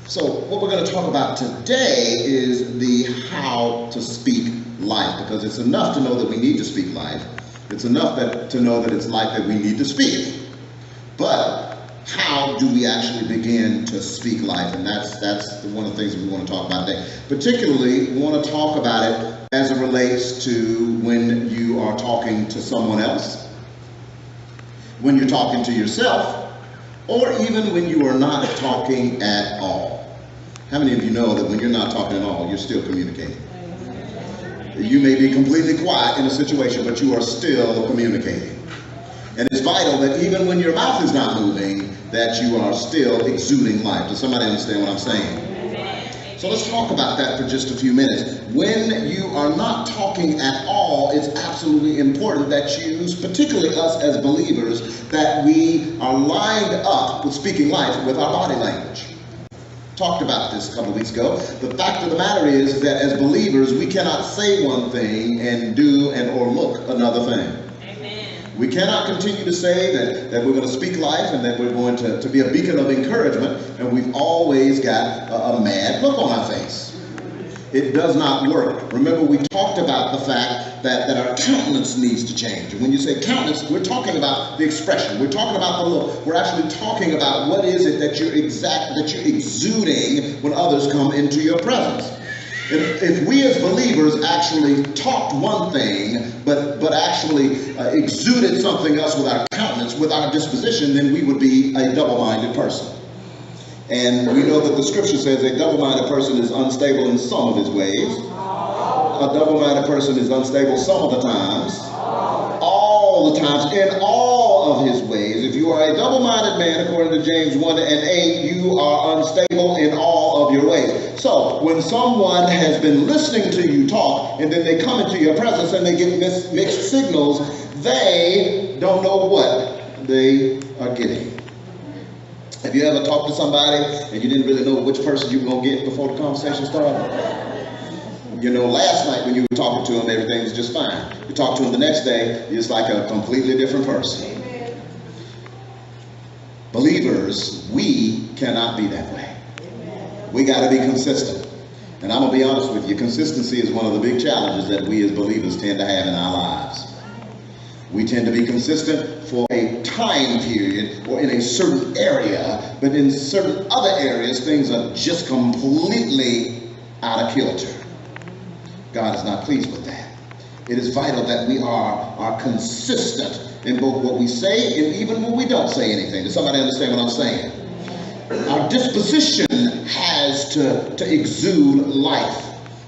So what we're going to talk about today is the how to speak life, because it's enough to know that we need to speak life. It's enough to know that it's life that we need to speak. But how do we actually begin to speak life? And that's one of the things that we want to talk about today. Particularly, we want to talk about it as it relates to when you are talking to someone else, when you're talking to yourself, or even when you are not talking at all. How many of you know that when you're not talking at all, you're still communicating? You may be completely quiet in a situation, but you are still communicating. And it's vital that even when your mouth is not moving, that you are still exuding life. Does somebody understand what I'm saying? So let's talk about that for just a few minutes. When you are not talking at all, it's absolutely important that you, particularly us as believers, that we are lined up with speaking life with our body language. Talked about this a couple of weeks ago. The fact of the matter is that as believers, we cannot say one thing and do or look another thing. We cannot continue to say that we're going to speak life and that we're going to be a beacon of encouragement, and we've always got a mad look on our face. It does not work. Remember, we talked about the fact that our countenance needs to change. And when you say countenance, we're talking about the expression. We're talking about the look. We're actually talking about what is it that you're exuding when others come into your presence. If we as believers actually talked one thing, but actually exuded something else with our countenance, with our disposition, then we would be a double-minded person. And we know that the scripture says a double-minded person is unstable in some of his ways. A double-minded person is unstable some of the times. All the times, in all of his ways. If you are a double-minded man, according to James 1:8, you are unstable in all of your ways. So, when someone has been listening to you talk, and then they come into your presence and they get mixed signals, they don't know what they are getting. Have you ever talked to somebody and you didn't really know which person you were going to get before the conversation started? You know, last night when you were talking to them, everything was just fine. You talk to them the next day, it's like a completely different person. Amen. Believers, we cannot be that way. Amen. We got to be consistent. And I'm going to be honest with you, consistency is one of the big challenges that we as believers tend to have in our lives. We tend to be consistent for a time period or in a certain area, but in certain other areas, things are just completely out of kilter. God is not pleased with that. It is vital that we are consistent in both what we say and even when we don't say anything. Does somebody understand what I'm saying? Our disposition has to exude life.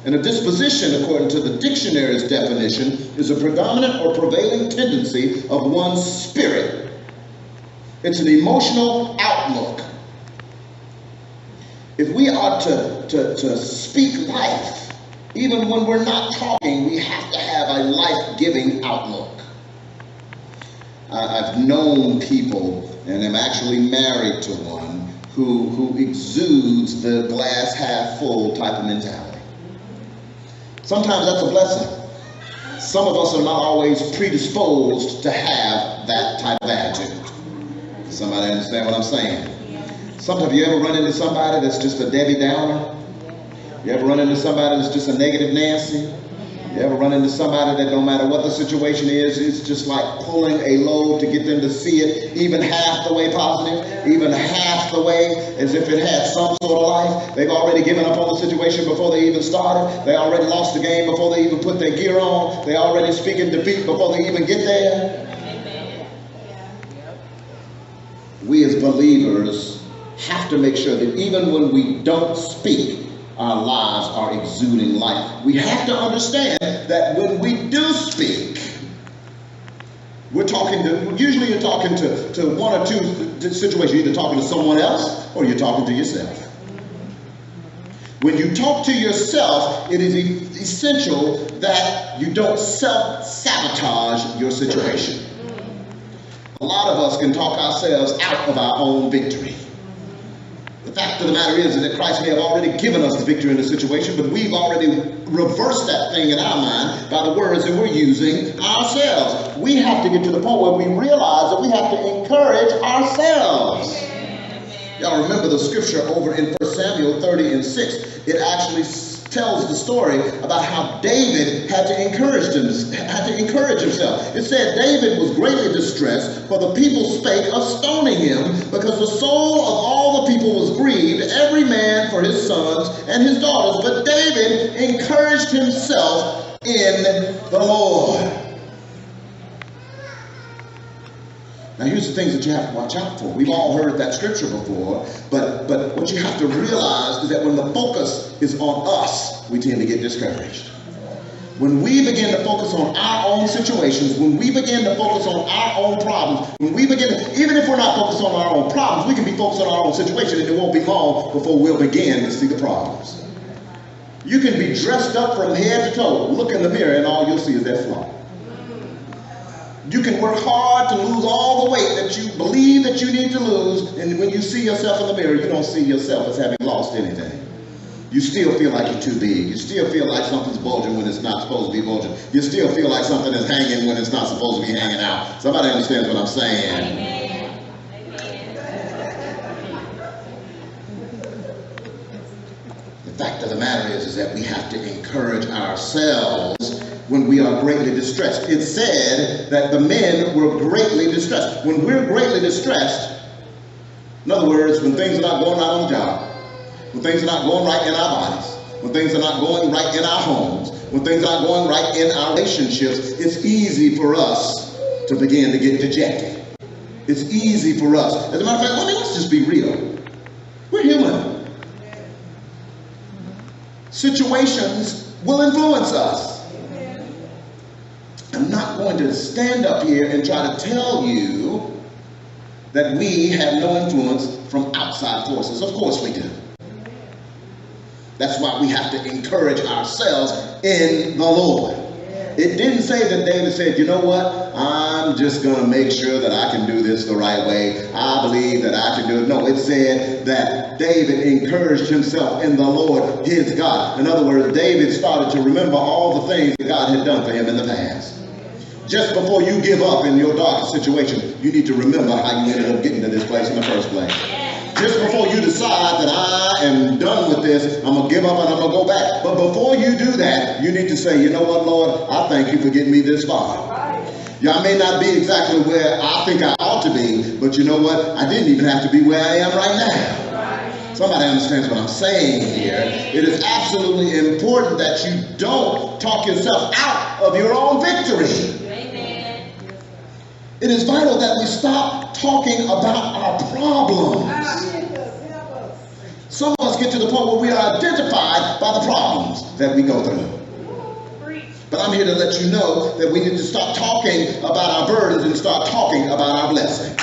And a disposition, according to the dictionary's definition, is a predominant or prevailing tendency of one's spirit. It's an emotional outlook. If we are to speak life, even when we're not talking, we have to have a life-giving outlook. I've known people, and I'm actually married to one, who exudes the glass half full type of mentality. Sometimes that's a blessing. Some of us are not always predisposed to have that type of attitude. Does somebody understand what I'm saying? Sometimes you ever run into somebody that's just a Debbie Downer? You ever run into somebody that's just a negative Nancy? You ever run into somebody that no matter what the situation is, it's just like pulling a load to get them to see it even half the way positive, even half the way as if it had some sort of life. They've already given up on the situation before they even started. They already lost the game before they even put their gear on. They already speaking defeat before they even get there. We as believers have to make sure that even when we don't speak, our lives are exuding life. We have to understand that when we do speak, usually you're talking to one or two situations. You're either talking to someone else or you're talking to yourself. When you talk to yourself, it is essential that you don't self-sabotage your situation. A lot of us can talk ourselves out of our own victory. The fact of the matter is that Christ may have already given us the victory in the situation, but we've already reversed that thing in our mind by the words that we're using ourselves. We have to get to the point where we realize that we have to encourage ourselves. Y'all remember the scripture over in 1 Samuel 30 and 6. It actually tells the story about how David had to encourage himself. It said David was greatly distressed, for the people spake of stoning him, because the soul of all the people was grieved, every man for his sons and his daughters. But David encouraged himself in the Lord. Now here's the things that you have to watch out for. We've all heard that scripture before, but what you have to realize is that when the focus is on us, we tend to get discouraged. When we begin to focus on our own situations, when we begin to focus on our own problems, even if we're not focused on our own problems, we can be focused on our own situation, and it won't be long before we'll begin to see the problems. You can be dressed up from head to toe, look in the mirror, and all you'll see is that flaw. You can work hard to lose all the weight that you believe that you need to lose, and when you see yourself in the mirror, you don't see yourself as having lost anything. You still feel like you're too big. You still feel like something's bulging when it's not supposed to be bulging. You still feel like something is hanging when it's not supposed to be hanging out. Somebody understands what I'm saying? Amen. The fact of the matter is that we have to encourage ourselves when we are greatly distressed. It said that the men were greatly distressed. When we're greatly distressed, in other words, when things are not going right on the job, when things are not going right in our bodies, when things are not going right in our homes, when things are not going right in our relationships, it's easy for us to begin to get dejected. It's easy for us. As a matter of fact, let's just be real. We're human. Situations will influence us. I'm not going to stand up here and try to tell you that we have no influence from outside forces. Of course we do. That's why we have to encourage ourselves in the Lord. It didn't say that David said, you know what, I'm just going to make sure that I can do this the right way. I believe that I can do it. No, it said that David encouraged himself in the Lord, his God. In other words, David started to remember all the things that God had done for him in the past. Just before you give up in your darkest situation, you need to remember how you ended up getting to this place in the first place. Just before you decide that I am done with this, I'm going to give up and I'm going to go back. But before you do that, you need to say, you know what, Lord, I thank you for getting me this far. Yeah, I may not be exactly where I think I ought to be, but you know what? I didn't even have to be where I am right now. Somebody understands what I'm saying here. It is absolutely important that you don't talk yourself out of your own victory. It is vital that we stop talking about our problems. Some of us get to the point where we are identified by the problems that we go through. But I'm here to let you know that we need to stop talking about our burdens and start talking about our blessings.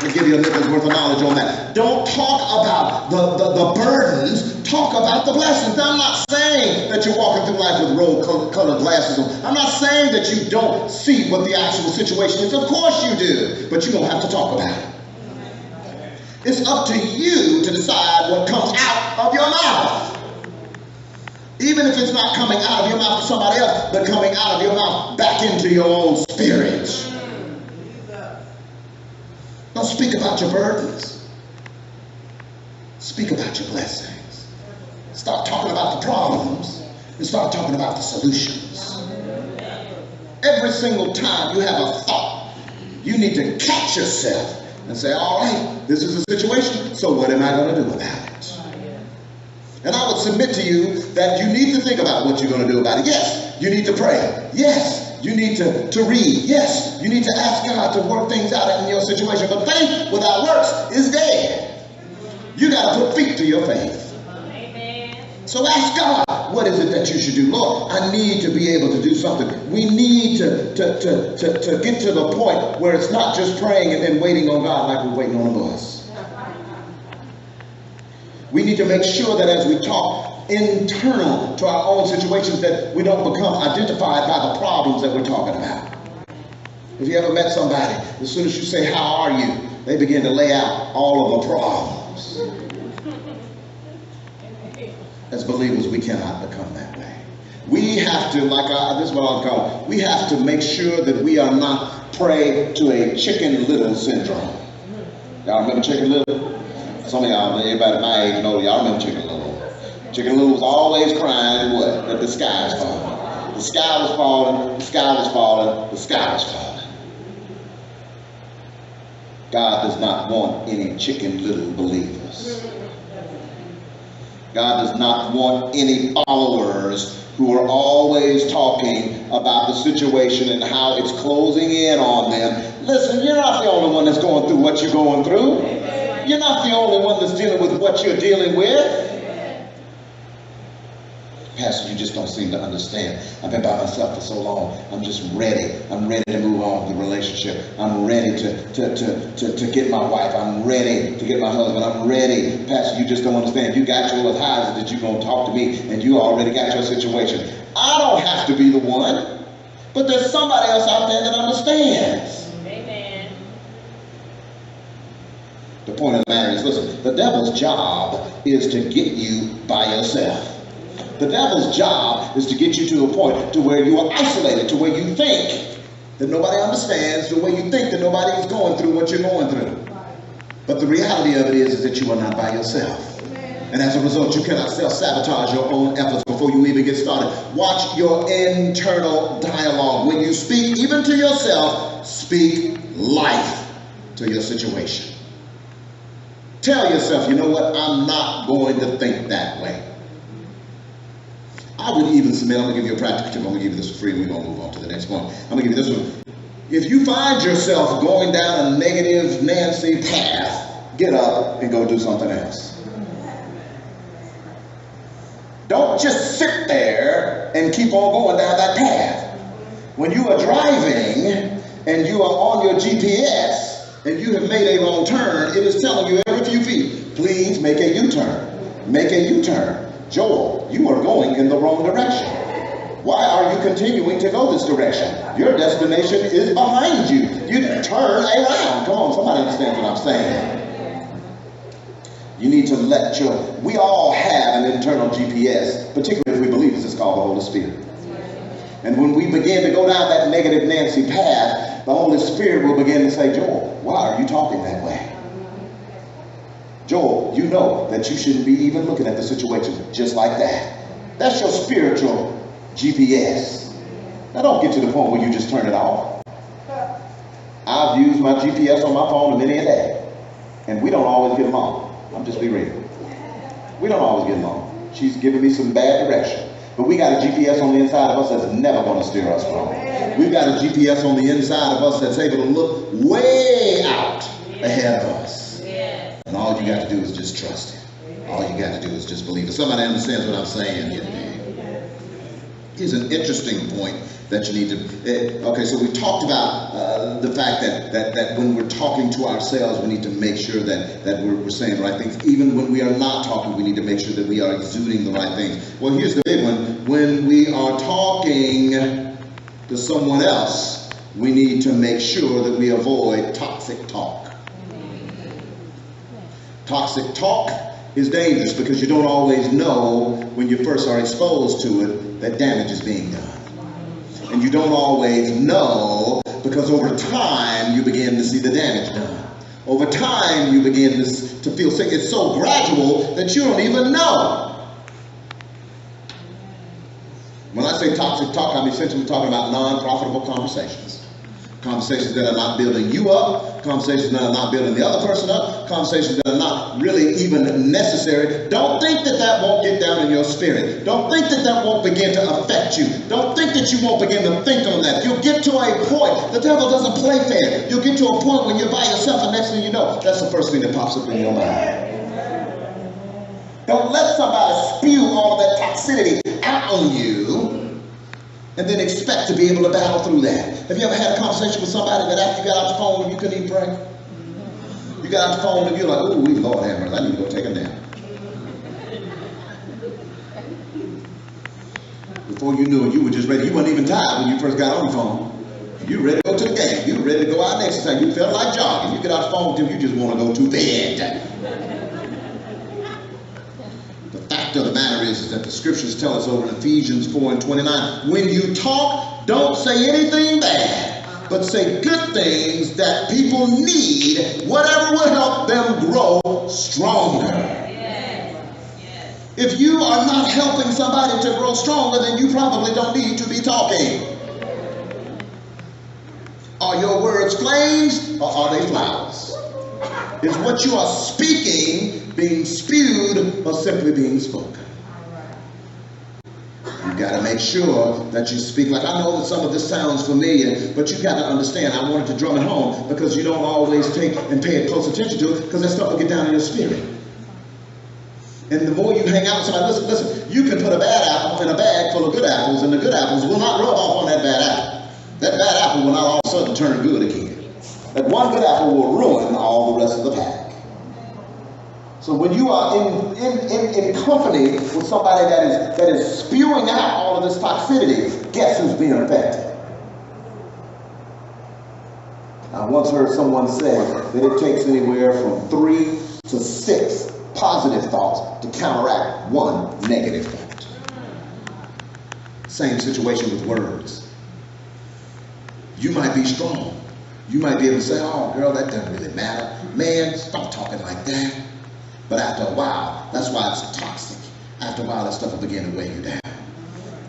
I'll give you a nickel's worth of knowledge on that. Don't talk about the burdens. Talk about the blessings. Now, I'm not saying that you're walking through life with rose-colored glasses on. I'm not saying that you don't see what the actual situation is. Of course you do. But you don't have to talk about it. It's up to you to decide what comes out of your mouth. Even if it's not coming out of your mouth to somebody else, but coming out of your mouth back into your own spirit. Don't speak about your burdens. Speak about your blessings. Stop talking about the problems and start talking about the solutions. Every single time you have a thought, you need to catch yourself and say, all right, this is a situation, so what am I going to do about it? And I would submit to you that you need to think about what you're going to do about it. Yes, you need to pray. Yes, you need to read. Yes, you need to ask God to work things out in your situation. But faith without works is dead. You got to put feet to your faith. So ask God, what is it that you should do? Lord, I need to be able to do something. We need to get to the point where it's not just praying and then waiting on God like we're waiting on a bus. We need to make sure that as we talk internal to our own situations, that we don't become identified by the problems that we're talking about. If you ever met somebody, as soon as you say, how are you? They begin to lay out all of the problems. As believers, we cannot become that way. We have to, this is what I'll call it, we have to make sure that we are not pray to a Chicken Little syndrome. Y'all remember Chicken Little? Some of y'all, everybody my age know, y'all remember Chicken Little. Chicken Little was always crying what? That the sky is falling. The sky was falling, the sky was falling, the sky was falling. God does not want any Chicken Little believers. God does not want any followers who are always talking about the situation and how it's closing in on them. Listen, you're not the only one that's going through what you're going through. You're not the only one that's dealing with what you're dealing with. Pastor, you just don't seem to understand. I've been by myself for so long. I'm just ready. I'm ready to move on with the relationship. I'm ready to get my wife. I'm ready to get my husband. I'm ready. Pastor, you just don't understand. You got yours. How is it that you're going to talk to me and you already got your situation? I don't have to be the one, but there's somebody else out there that understands. Amen. The point of the matter is, listen, the devil's job is to get you by yourself. The devil's job is to get you to a point to where you are isolated, to where you think that nobody understands, to where you think that nobody is going through what you're going through. But the reality of it is that you are not by yourself. And as a result, you cannot self-sabotage your own efforts before you even get started. Watch your internal dialogue. When you speak, even to yourself, speak life to your situation. Tell yourself, you know what, I'm not going to think that way. I would even submit, I'm going to give you a practical tip. I'm going to give you this for free and we're going to move on to the next point. I'm going to give you this one. If you find yourself going down a negative Nancy path, get up and go do something else. Don't just sit there and keep on going down that path. When you are driving and you are on your GPS and you have made a wrong turn, it is telling you every few feet, please make a U-turn. Make a U-turn. Joel, you are going in the wrong direction. Why are you continuing to go this direction? Your destination is behind you. You turn around. Come on, somebody understands what I'm saying. You need to let we all have an internal GPS, particularly if we believe it's called the Holy Spirit. And when we begin to go down that negative Nancy path, the Holy Spirit will begin to say, Joel, why are you talking that way? Joel, you know that you shouldn't be even looking at the situation just like that. That's your spiritual GPS. Now don't get to the point where you just turn it off. I've used my GPS on my phone many a day, and we don't always get along. I'm just be real. We don't always get along. She's giving me some bad direction. But we got a GPS on the inside of us that's never going to steer us wrong. We've got a GPS on the inside of us that's able to look way out ahead of us. And all you got to do is just trust it. All you got to do is just believe it. Somebody understands what I'm saying here today. Here's an interesting point that you need to... Okay, so we talked about the fact that when we're talking to ourselves, we need to make sure that we're saying the right things. Even when we are not talking, we need to make sure that we are exuding the right things. Well, here's the big one. When we are talking to someone else, we need to make sure that we avoid toxic talk. Toxic talk is dangerous because you don't always know when you first are exposed to it that damage is being done. And you don't always know because over time you begin to see the damage done. Over time you begin to feel sick. It's so gradual that you don't even know. When I say toxic talk, I'm essentially talking about non-profitable conversations. Conversations that are not building you up, conversations that are not building the other person up, conversations that are not really even necessary. Don't think that won't get down in your spirit. Don't think that won't begin to affect you. Don't think that you won't begin to think on that. You'll get to a point. The devil doesn't play fair. You'll get to a point when you're by yourself and next thing you know, that's the first thing that pops up in your mind. Don't let somebody spew all that toxicity out on you and then expect to be able to battle through that. Have you ever had a conversation with somebody that after you got off the phone, you couldn't even pray? You got off the phone and you're like, oh, Lord have mercy, I need to go take a nap. Before you knew it, you were just ready. You weren't even tired when you first got on the phone. You were ready to go to the game. You were ready to go out and exercise. You felt like jogging. You get off the phone until you just want to go to bed. The fact of the matter is that the scriptures tell us over in Ephesians 4:29, when you talk, don't say anything bad but say good things that people need, whatever will help them grow stronger. If you are not helping somebody to grow stronger, then you probably don't need to be talking. Are your words flames or are they flowers? Is what you are speaking being spewed or simply being spoken? You've got to make sure that you speak. Like, I know that some of this sounds familiar, but you've got to understand, I wanted to drum it home because you don't always take and pay close attention to it, because that stuff will get down in your spirit. And the more you hang out with somebody, listen, you can put a bad apple in a bag full of good apples, and the good apples will not rub off on that bad apple. That bad apple will not all of a sudden turn good again. That one good apple will ruin all the rest of the pack. So when you are in company with somebody that is spewing out all of this toxicity, guess who's being affected? I once heard someone say that it takes anywhere from 3 to 6 positive thoughts to counteract one negative thought. Same situation with words. You might be strong. You might be able to say, oh girl, that doesn't really matter. Man, stop talking like that. But after a while, that's why it's toxic. After a while, that stuff will begin to weigh you down.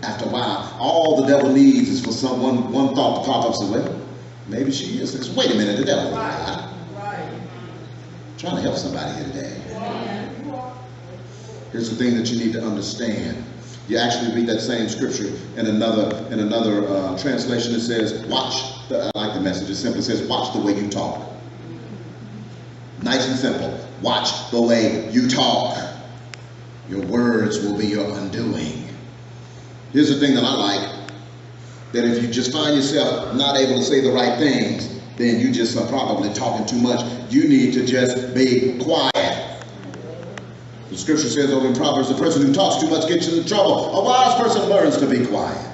After a while, all the devil needs is for one thought to pop up and say, well, maybe she is. Wait a minute, the devil. Right. Trying to help somebody here today. Here's the thing that you need to understand. You actually read that same scripture in another translation. It says, watch. I like the message. It simply says, watch the way you talk. Nice and simple. Watch the way you talk. Your words will be your undoing. Here's the thing that I like. That if you just find yourself not able to say the right things, then you just are probably talking too much. You need to just be quiet. The scripture says over in Proverbs, the person who talks too much gets into trouble. A wise person learns to be quiet.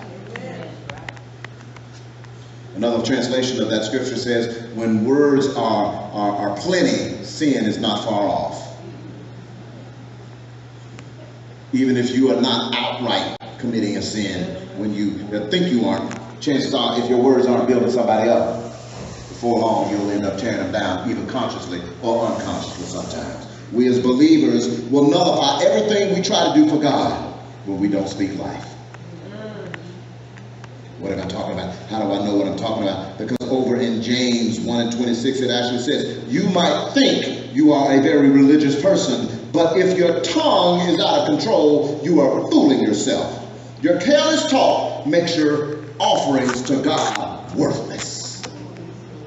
Another translation of that scripture says, when words are plenty, sin is not far off. Even if you are not outright committing a sin, when you think you aren't, chances are, if your words aren't building somebody up, before long you'll end up tearing them down, either consciously or unconsciously sometimes. We as believers will nullify everything we try to do for God when we don't speak life. What am I talking about? How do I know what I'm talking about? Because over in James 1:26, it actually says, you might think you are a very religious person, but if your tongue is out of control, you are fooling yourself. Your careless talk makes your offerings to God worthless.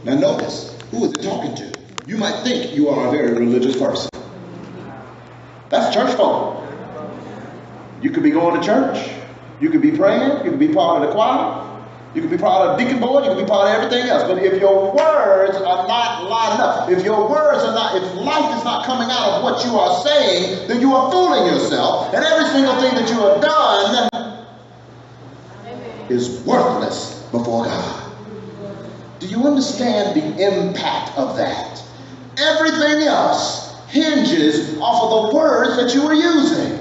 Now notice, who is it talking to? You might think you are a very religious person. That's church folk. You could be going to church. You could be praying. You could be part of the choir. You could be part of the deacon board. You could be part of everything else. But if your words are not lining up, if your words are not, if life is not coming out of what you are saying, then you are fooling yourself. And every single thing that you have done is worthless before God. Do you understand the impact of that? Everything else hinges off of the words that you are using.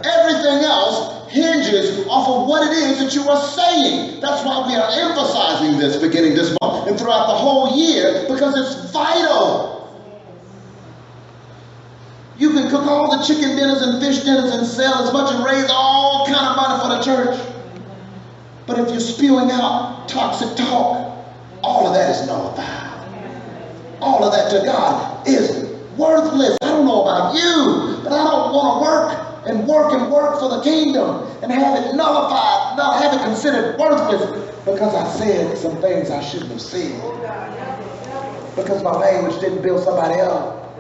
Everything else hinges off of what it is that you are saying. That's why we are emphasizing this beginning this month and throughout the whole year, because it's vital. You can cook all the chicken dinners and fish dinners and sell as much and raise all kind of money for the church. But if you're spewing out toxic talk, all of that is nullified. All of that to God is worthless. I don't know about you, but I don't want to work for the kingdom and have it nullified, not have it considered worthless because I said some things I shouldn't have said. Because my language didn't build somebody up.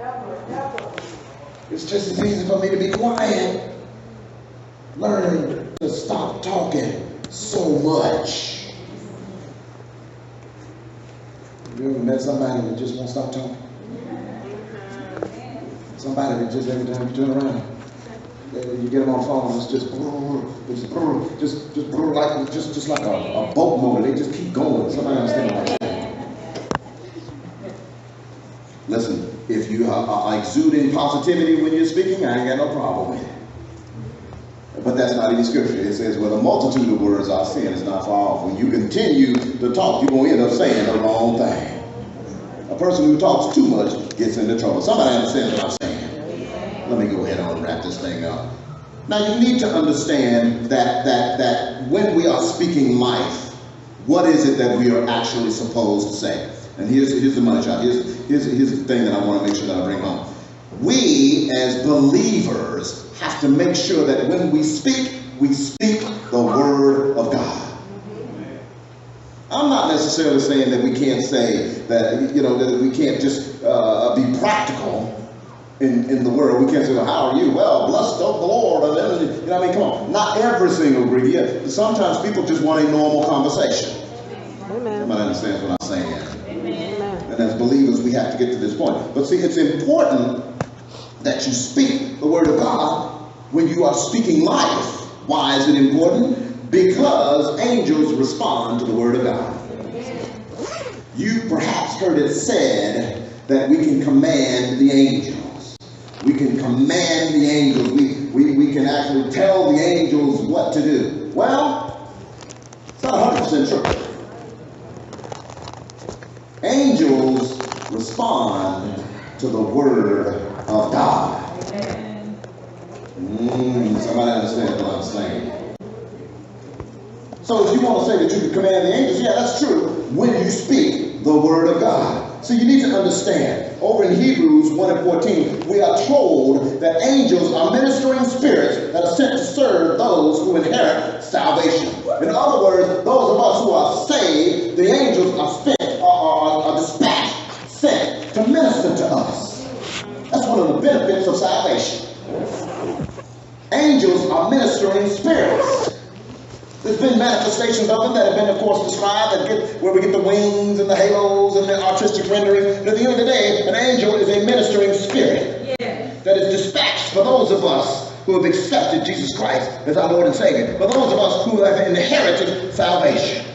It's just as easy for me to be quiet. Learn to stop talking so much. You ever met somebody that just won't stop talking? Somebody that just every time you turn around, you get them on the phone, it's just like a boat motor. They just keep going. Somebody understand what I'm saying? Listen, if you are exuding positivity when you're speaking, I ain't got no problem with it. But But that's not in the scripture. It says, well, the multitude of words are sin is not far off. When you continue to talk, you're going to end up saying the wrong thing. A person who talks too much gets into trouble. Somebody understands what I'm saying? Let me go ahead and wrap this thing up. Now, you need to understand that when we are speaking life, what is it that we are actually supposed to say? And here's the money shot. Here's the thing that I want to make sure that I bring home. We, as believers, have to make sure that when we speak the word of God. I'm not necessarily saying that we can't say that, that we can't just be practical in the word. We can't say, well, how are you? Well, blessed of the Lord. Come on. Not every single ingredient. Sometimes people just want a normal conversation. Amen. Somebody understands what I'm saying. Amen. And as believers, we have to get to this point. But see, it's important that you speak the word of God when you are speaking life. Why is it important? Because angels respond to the word of God. You perhaps heard it said that we can command the angels. We can command the angels. We can actually tell the angels what to do. Well, it's not 100% true. Angels respond to the word of God. Somebody understands what I'm saying. So if you want to say that you can command the angels, yeah, that's true when you speak the word of God. So you need to understand, over in Hebrews 1:14, we are told that angels are ministering spirits that are sent to serve those who inherit salvation. In other words, those of us who are saved, the angels are dispatched, sent to minister to us. That's one of the benefits of salvation. Angels are ministering spirits. There's been manifestations of them that have been, of course, described, where we get the wings and the halos and the artistic rendering. But at the end of the day, an angel is a ministering spirit that is dispatched for those of us who have accepted Jesus Christ as our Lord and Savior. For those of us who have inherited salvation.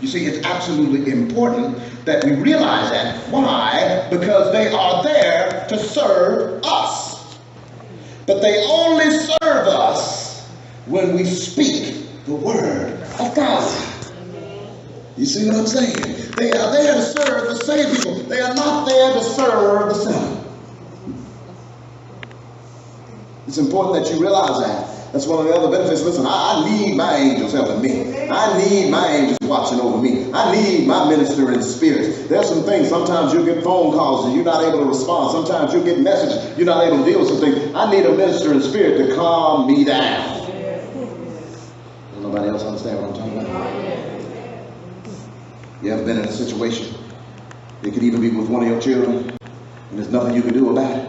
You see, it's absolutely important that we realize that. Why? Because they are there to serve us. But they only serve us when we speak the word of God. You see what I'm saying? They are there to serve the saved people. They are not there to serve the sinner. It's important that you realize that. That's one of the other benefits. Listen, I need my angels helping me. I need my angels watching over me. I need my ministering spirits. There's some things, sometimes you'll get phone calls and you're not able to respond. Sometimes you'll get messages, you're not able to deal with some things. I need a ministering spirit to calm me down. Does nobody else understand what I'm talking about? You ever been in a situation? It could even be with one of your children, and there's nothing you can do about it.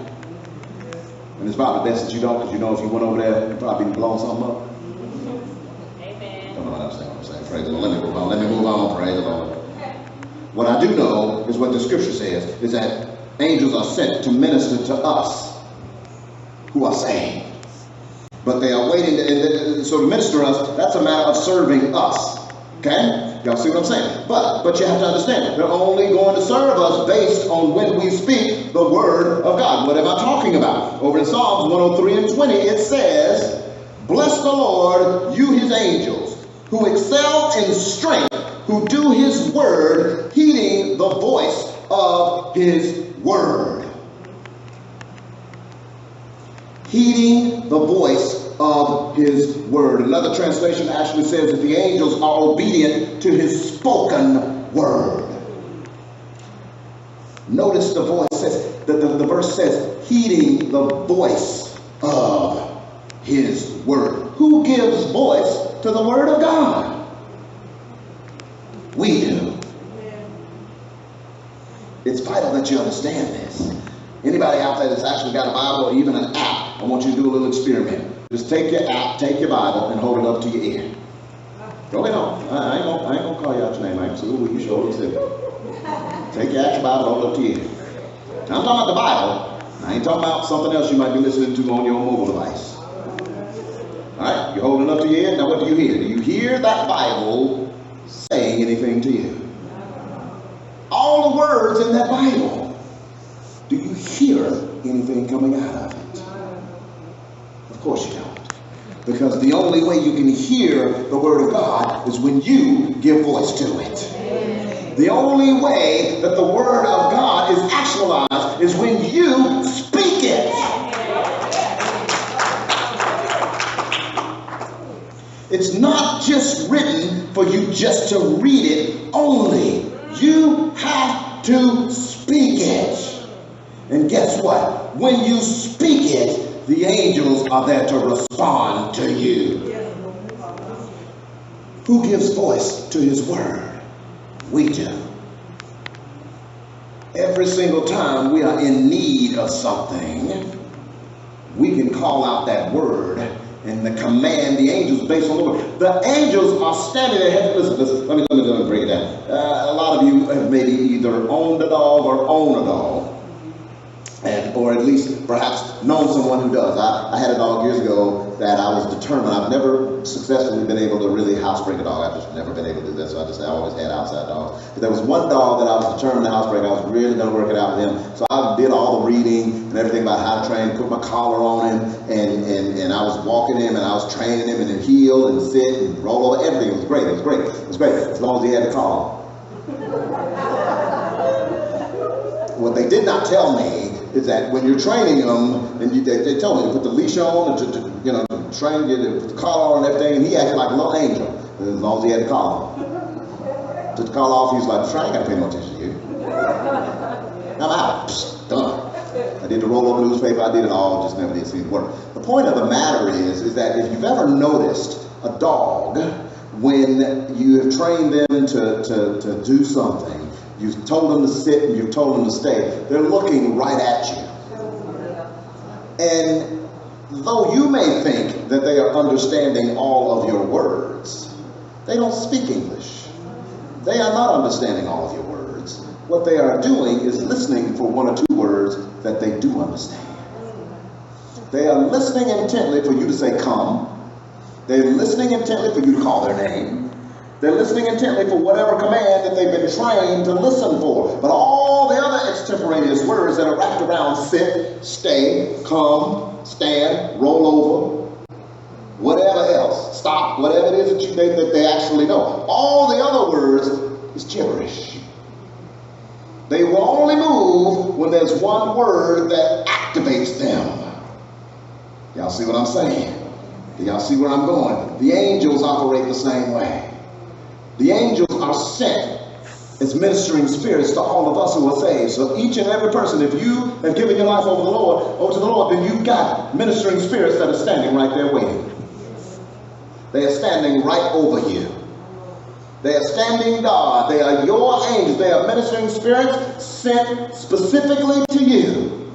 And it's probably best that you don't, because you know if you went over there, you'd probably be blowing something up. Amen. Don't know what I'm saying. Praise the Lord. Let me move on. Let me move on. Praise the Lord. What I do know is what the scripture says, is that angels are sent to minister to us who are saved. But they are waiting, so to minister us, that's a matter of serving us. Okay? Y'all see what I'm saying? But you have to understand, they're only going to serve us based on when we speak the word of God. What am I talking about? Over in Psalms 103:20, it says, "Bless the Lord, you his angels, who excel in strength, who do his word, heeding the voice of his word." Heeding the voice of his word. Another translation actually says that the angels are obedient to his spoken word. Notice the voice says, the verse says, heeding the voice of his word. Who gives voice to the word of God? We do. It's vital that you understand this. Anybody out there that's actually got a Bible or even an app, I want you to do a little experiment. Just take your app, take your Bible, and hold it up to your ear. Go ahead on. I ain't gonna call you out your name. I ain't saying who you show it to. Take your actual Bible, hold it up to your ear. Now, I'm talking about the Bible. I ain't talking about something else you might be listening to on your mobile device. All right, you're holding it up to your ear. Now, what do you hear? Do you hear that Bible saying anything to you? All the words in that Bible. Do you hear anything coming out of it? Of course you don't. Because the only way you can hear the word of God is when you give voice to it. The only way that the word of God is actualized is when you speak it. It's not just written for you just to read it only. You have to speak it. And guess what? When you speak it, the angels are there to respond to you. Who gives voice to his word? We do. Every single time we are in need of something, we can call out that word and the command the angels based on the word. The angels are standing there. Listen, let me break it down. A lot of you have maybe either owned a dog or own a dog. Or at least perhaps known someone who does. I had a dog years ago that I was determined. I've never successfully been able to really housebreak a dog. I've just never been able to do that, so I always had outside dogs. But there was one dog that I was determined to housebreak. I was really going to work it out with him. So I did all the reading and everything about how to train, put my collar on him, and I was walking him and I was training him and then heel and sit and roll over. Everything was great. It was great. It was great. As long as he had the collar. What they did not tell me is that when you're training them, and they told me to put the leash on, to train, put the collar on and everything, and he acted like a little angel, as long as he had the collar. Took the collar off, he was like, I ain't got to pay no attention to you. I'm out. Psst, done. I did the roll-up newspaper, I did it all, just never did see it work. The point of the matter is that if you've ever noticed a dog, when you have trained them to do something, you've told them to sit and you've told them to stay, they're looking right at you. And though you may think that they are understanding all of your words, they don't speak English. They are not understanding all of your words. What they are doing is listening for one or two words that they do understand. They are listening intently for you to say come. They're listening intently for you to call their name. They're listening intently for whatever command that they've been trained to listen for. But all the other extemporaneous words that are wrapped around sit, stay, come, stand, roll over, whatever else, stop, whatever it is that they actually know. All the other words is gibberish. They will only move when there's one word that activates them. Y'all see what I'm saying? Do y'all see where I'm going? The angels operate the same way. The angels are sent as ministering spirits to all of us who are saved. So each and every person, if you have given your life over to the Lord, then you've got ministering spirits that are standing right there waiting. They are standing right over you. They are standing guard. They are your angels. They are ministering spirits sent specifically to you.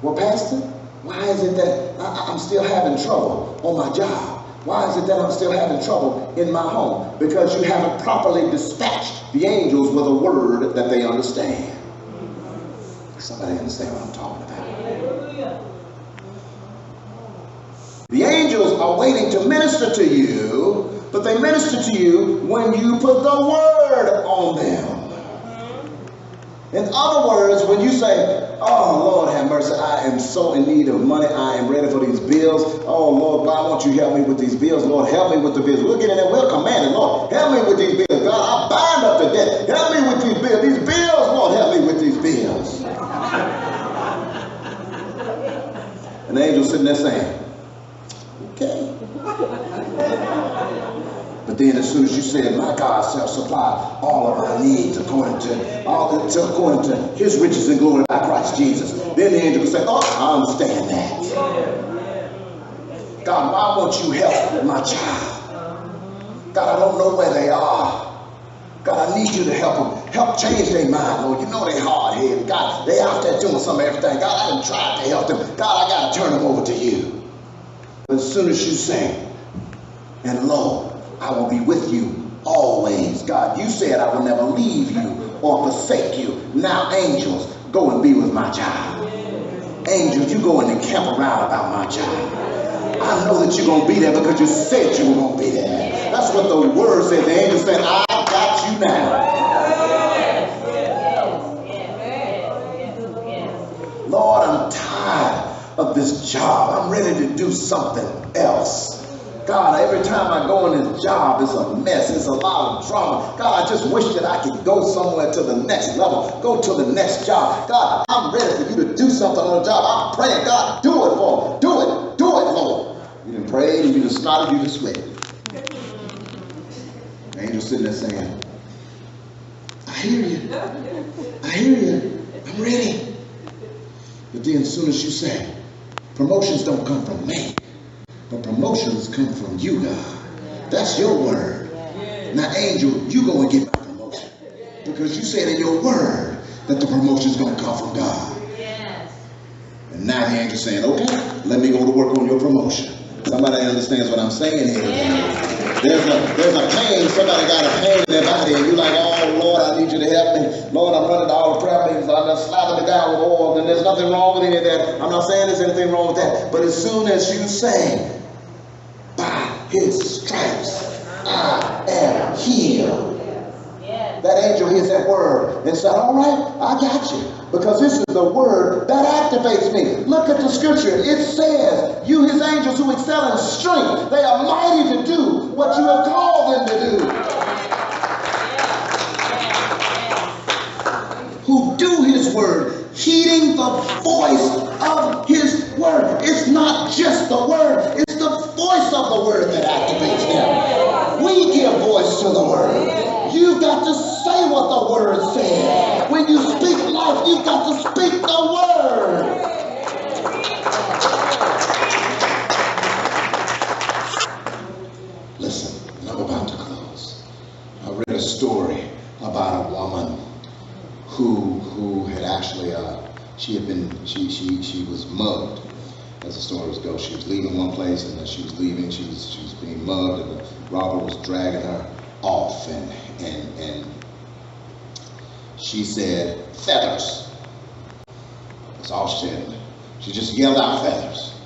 Well, Pastor, why is it that I'm still having trouble on my job? Why is it that I'm still having trouble in my home? Because you haven't properly dispatched the angels with a word that they understand. Somebody understand what I'm talking about? The angels are waiting to minister to you, but they minister to you when you put the word on them. In other words, when you say, oh, Lord have mercy, I am so in need of money. I am ready for these bills. Oh, Lord, God, won't you help me with these bills? Lord, help me with the bills. We'll get in there. We'll command it. Lord, help me with these bills. God, I bind up the debt. Help me with these bills. These bills, Lord, help me with these bills. An angel sitting there saying, okay. But then as soon as you said, my God shall supply all of my needs according to his riches and glory by Christ Jesus, then the angel would say, oh, I understand that. God, why won't you help my child? God, I don't know where they are. God, I need you to help them. Help change their mind, Lord. You know they're hard-headed. God, they out there doing some of everything. God, I done tried to help them. God, I got to turn them over to you. But as soon as you say, and lo, I will be with you always. God, you said I will never leave you or forsake you. Now, angels, go and be with my child. Angels, you go and encamp around about my child. I know that you're going to be there because you said you were going to be there. That's what the word said. The angel said, I got you now. Lord, I'm tired of this job. I'm ready to do something else. God, every time I go in this job, it's a mess. It's a lot of drama. God, I just wish that I could go somewhere to the next level. Go to the next job. God, I'm ready for you to do something on the job. I'm praying, God, do it for me. Do it. Do it, Lord. You done prayed and you done snotted, you done sweated. The angel sitting there saying, I hear you. I hear you. I'm ready. But then as soon as you say, promotions don't come from me, but promotions come from you, God. That's your word. Now, angel, you go and get my promotion. Because you said in your word that the promotion's going to come from God. And now the angel's saying, okay, let me go to work on your promotion. Somebody understands what I'm saying here. There's a pain. Somebody got a pain in their body, and you're like, oh, Lord, I need you to help me. Lord, I'm running to all the prayer meetings. I'm just slapping it down with oil, and there's nothing wrong with any of that. I'm not saying there's anything wrong with that. But as soon as you say, by his stripes, I am healed. That angel hears that word and said, all right, I got you. Because this is the word that activates me. Look at the scripture. It says, you, his angels who excel in strength, they are mighty to do what you have called them to do. Who do his word, heeding the voice of his word. It's not just the word, it's the voice of the word that activates them. We give voice to the word. You've got to say what the word says. When you speak life, you've got to speak the word. Listen, and I'm about to close. I read a story about a woman who had actually, she was mugged. As the stories go, she was leaving one place, and as she was leaving, she was being mugged, and the robber was dragging her off, and she said, feathers. That's all she said. She just yelled out feathers.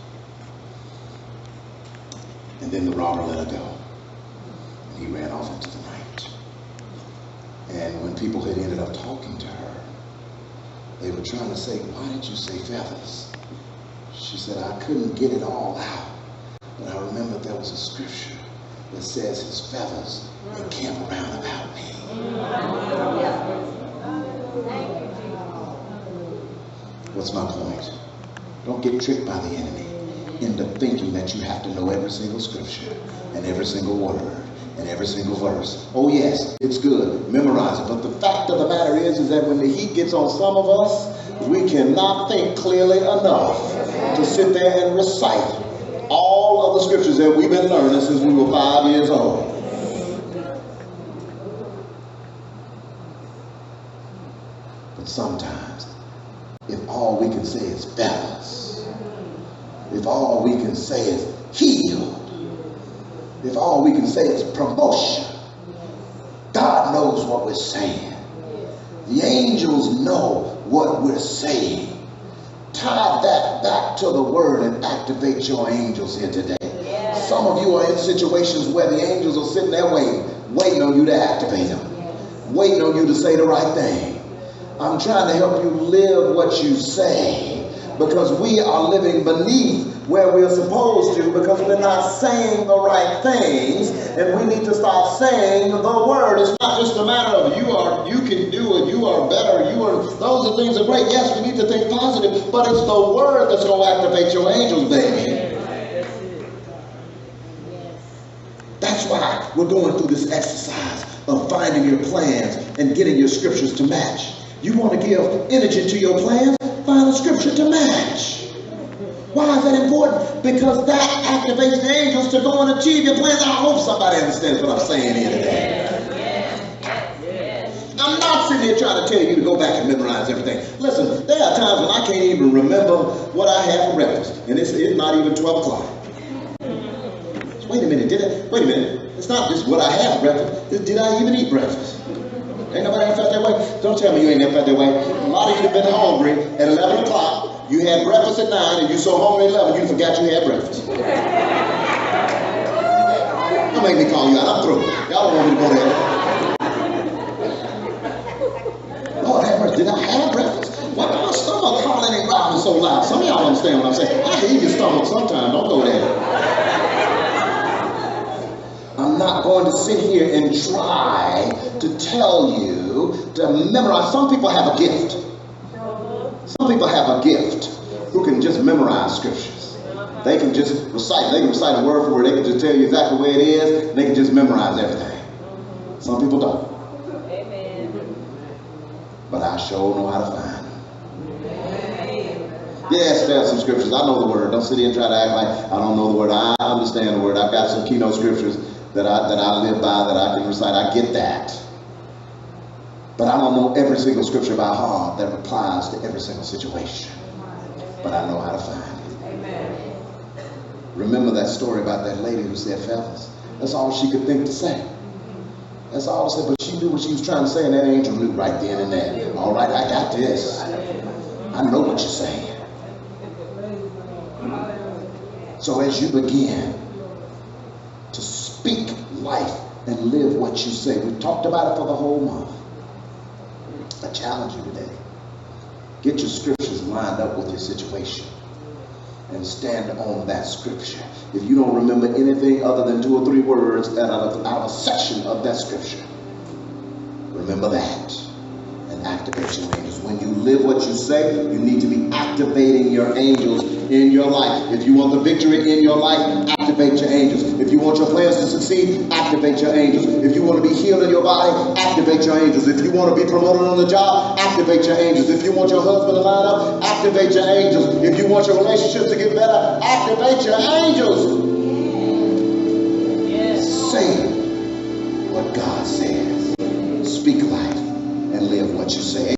And then the robber let her go. And he ran off into the night. And when people had ended up talking to her, they were trying to say, why did you say feathers? She said, I couldn't get it all out. But I remember there was a scripture that says his feathers encamp around about me. What's my point? Don't get tricked by the enemy into thinking that you have to know every single scripture and every single word and every single verse. Oh yes, it's good. Memorize it. But the fact of the matter is that when the heat gets on some of us, we cannot think clearly enough to sit there and recite all of the scriptures that we've been learning since we were 5 years old. But sometimes, if all we can say is feathers, if all we can say is healed, if all we can say is promotion, God knows what we're saying. The angels know what we're saying. Tie that back to the word and activate your angels here today. Some of you are in situations where the angels are sitting there waiting on you to activate them, waiting on you to say the right thing. I'm trying to help you live what you say, because we are living beneath where we're supposed to, because we're not saying the right things, and we need to start saying the word. It's not just a matter of you can do it, you are better, those are things that are great. Yes, we need to think positive, but it's the word that's going to activate your angels, baby. That's why we're going through this exercise of finding your plans and getting your scriptures to match. You want to give energy to your plans? Find a scripture to match. Why is that important? Because that activates the angels to go and achieve your plans. I hope somebody understands what I'm saying here today. I'm not sitting here trying to tell you to go back and memorize everything. Listen, there are times when I can't even remember what I had for breakfast, and it's not even 12 o'clock. Wait a minute, wait a minute. It's not just what I had for breakfast. Did I even eat breakfast? Ain't nobody ever felt that way? Don't tell me you ain't never felt that way. A lot of you have been hungry at 11 o'clock. You had breakfast at 9, and you so hungry at 11 you forgot you had breakfast. Don't make me call you out. I'm through. Y'all don't want me to go there. Lord have mercy. Did I have breakfast? Why my stomach calling and growling so loud. Some of y'all understand what I'm saying. I hear your stomach sometimes. Don't go there. I'm not going to sit here and try to tell you to memorize. Some people have a gift. Some people have a gift who can just memorize scriptures. They can just recite. They can recite a word for word. They can just tell you exactly where it is. They can just memorize everything. Some people don't. But I sure know how to find them. Yes, there's some scriptures. I know the word. Don't sit here and try to act like I don't know the word. I understand the word. I've got some keynote scriptures that I live by, that I can recite. I get that. But I don't know every single scripture by heart that applies to every single situation. But I know how to find it. Amen. Remember that story about that lady who said, fellas, that's all she could think to say. That's all she said, but she knew what she was trying to say, and that angel knew right then and there. All right, I got this. I know what you're saying. So as you begin to speak life and live what you say, we talked about it for the whole month. I challenge you today. Get your scriptures lined up with your situation and stand on that scripture. If you don't remember anything other than 2 or 3 words out of a section of that scripture, remember that and activate your angels. When you live what you say, you need to be activating your angels in your life. If you want the victory in your life, activate your angels. If you want your plans to succeed, activate your angels. If you want to be healed in your body, activate your angels. If you want to be promoted on the job, activate your angels. If you want your husband to line up, activate your angels. If you want your relationships to get better, activate your angels. Yes. Say what God says. Speak life and live what you say.